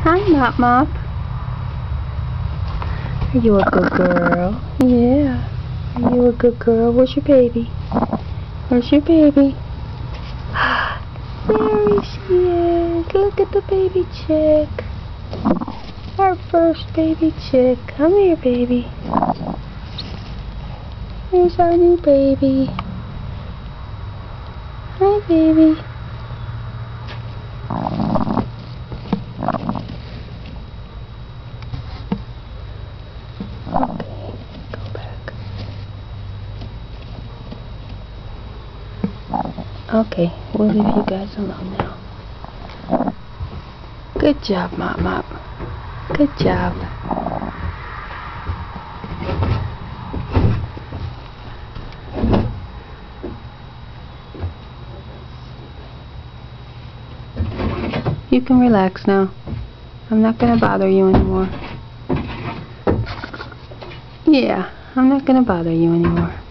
Hi, Mop Mop. Are you a good girl? Yeah. Are you a good girl? Where's your baby? Where's your baby? There she is. Look at the baby chick. Our first baby chick. Come here, baby. Here's our new baby. Hi, baby. Okay, go back. Okay, we'll leave you guys alone now. Good job, Mop Mop. Good job. You can relax now. I'm not gonna bother you anymore. Yeah, I'm not gonna bother you anymore.